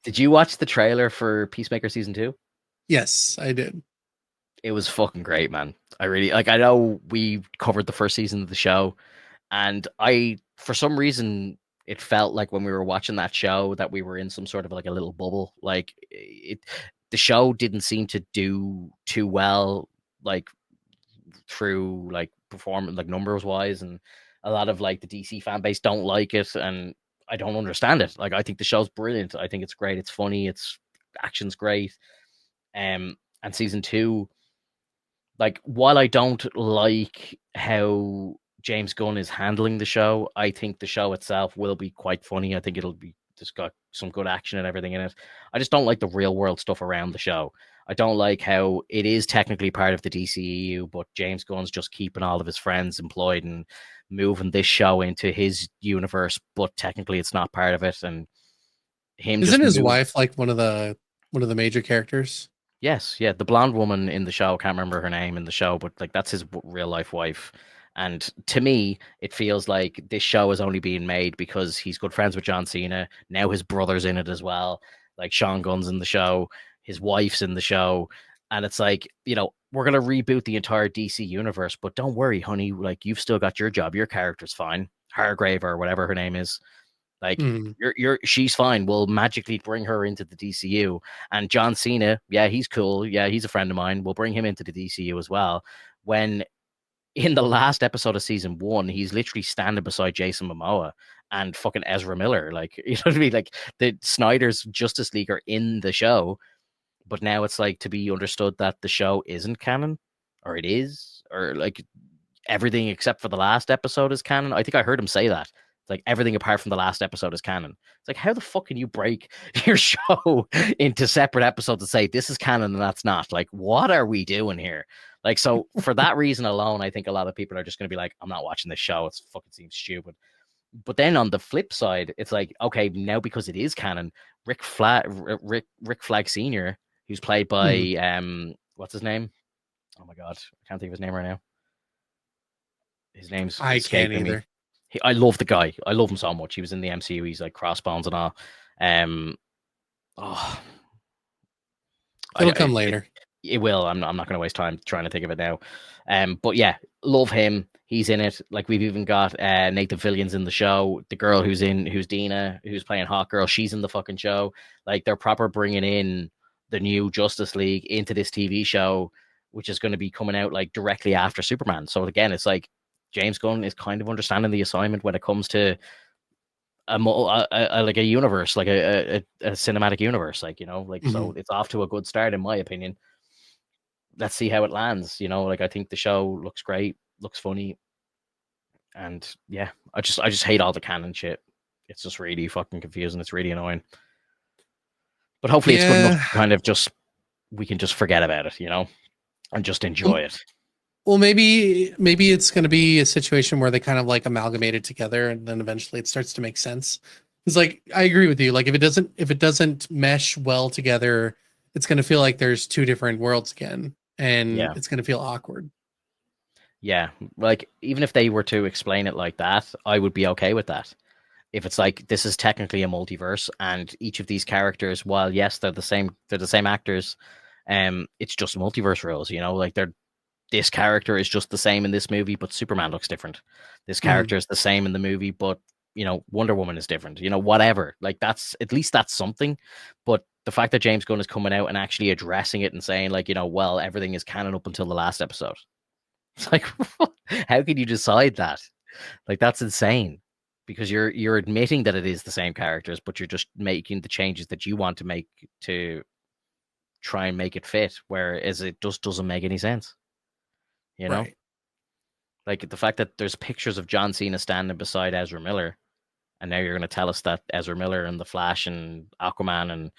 Did you watch the trailer for Peacemaker season 2? Yes, I did. It was fucking great, man. I really like. I know we covered the first season of the show, and for some reason, it felt like when we were watching that show that we were in some sort of like a little bubble. Like the show didn't seem to do too well, like through like performance, like numbers wise, and a lot of like the DC fan base don't like it, and I don't understand it. Like I think the show's brilliant. I think it's great. It's funny. It's action's great. And season 2, like while I don't like how James Gunn is handling the show, I think the show itself will be quite funny. I think it'll be just got some good action and everything in it. I just don't like the real world stuff around the show. I don't like how it is technically part of the DCEU, but James Gunn's just keeping all of his friends employed and moving this show into his universe, but technically it's not part of it. And him Isn't just his move. wife like one of the major characters? Yes, yeah, the blonde woman in the show, I can't remember her name in the show, but like that's his real life wife. And to me, it feels like this show is only being made because he's good friends with John Cena. Now his brother's in it as well. Like Sean Gunn's in the show, his wife's in the show. And it's like, we're gonna reboot the entire DC universe, but don't worry, honey, like you've still got your job. Your character's fine. Hargrave or whatever her name is. Like Hmm. she's fine. We'll magically bring her into the DCU. And John Cena, yeah, he's cool. Yeah, he's a friend of mine. We'll bring him into the DCU as well. When in the last episode of season 1, he's literally standing beside Jason Momoa and fucking Ezra Miller. Like, you know what I mean? Like the Snyder's Justice League are in the show, but now it's like to be understood that the show isn't canon, or it is, or like everything except for the last episode is canon. I think I heard him say that. It's like everything apart from the last episode is canon. It's like, how the fuck can you break your show into separate episodes and say this is canon and that's not? Like, what are we doing here? Like, so for that reason alone, I think a lot of people are just going to be like, I'm not watching this show. It's fucking seems stupid. But then on the flip side, it's like, okay, now because it is canon, Rick Flag Senior, who's played Hmm. by what's his name? Oh my god, I can't think of his name right now. His name's I can't escaping me. either. I love the guy. I love him so much. He was in the MCU. He's like Crossbones and all. Um, oh, It'll I come later. it will. I'm not going to waste time trying to think of it now. But yeah, love him. He's in it. Like we've even got Nathan Fillion's in the show. The girl who's Dina, who's playing Hot Girl, she's in the fucking show. Like they're proper bringing in the new Justice League into this TV show, which is going to be coming out like directly after Superman. So again, it's like James Gunn is kind of understanding the assignment when it comes to like a universe, like a cinematic universe, like like Hmm. so it's off to a good start in my opinion. Let's see how it lands. Like I think the show looks great, looks funny, and yeah, I just hate all the canon shit. It's just really fucking confusing. It's really annoying. But hopefully, it's good enough Yeah. to kind of just we can just forget about it, and just enjoy Well, it. well, maybe it's going to be a situation where they kind of like amalgamate it together, and then eventually it starts to make sense. It's like I agree with you. Like if it doesn't mesh well together, it's going to feel like there's two different worlds again, and Yeah, it's going to feel awkward. yeah. Like even if they were to explain it like that, I would be okay with that. If it's like this is technically a multiverse and each of these characters, while yes they're the same actors, it's just multiverse rules, like this character is just the same in this movie but Superman looks different, this Mhm. character is the same in the movie but Wonder Woman is different, whatever, like that's at least that's something. But the fact that James Gunn is coming out and actually addressing it and saying like, well, everything is canon up until the last episode, it's like how can you decide that? Like that's insane, because you're admitting that it is the same characters, but you're just making the changes that you want to make to try and make it fit. Whereas it just doesn't make any sense. You know, Right. like the fact that there's pictures of John Cena standing beside Ezra Miller, and now you're going to tell us that Ezra Miller and the Flash and Aquaman, and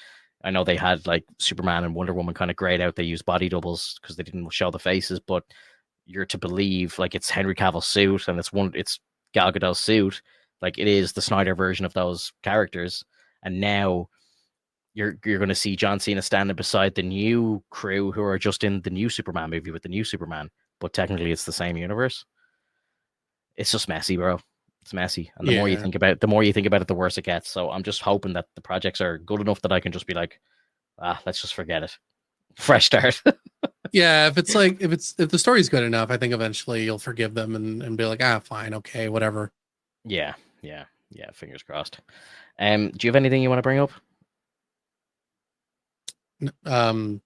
I know they had like Superman and Wonder Woman kind of grayed out. They used body doubles because they didn't show the faces, but you're to believe like it's Henry Cavill's suit and it's Gal Gadot's suit, like it is the Snyder version of those characters, and now you're going to see John Cena standing beside the new crew who are just in the new Superman movie with the new Superman, but technically it's the same universe. It's just messy, bro. It's messy, and Yeah. the more you think about it, the worse it gets. So I'm just hoping that the projects are good enough that I can just be like, let's just forget it. Fresh start. Yeah, if it's like if the story's good enough, I think eventually you'll forgive them and be like, fine, okay, whatever. Yeah, yeah, yeah. Fingers crossed. Do you have anything you want to bring up? Um,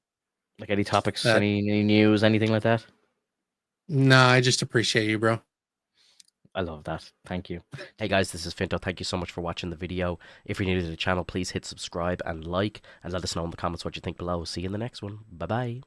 Like any topics, that any news, anything like that? No, I just appreciate you, bro. I love that. Thank you. Hey guys, this is Finto. Thank you so much for watching the video. If you're new to the channel, please hit subscribe and like, and let us know in the comments what you think below. See you in the next one. Bye bye.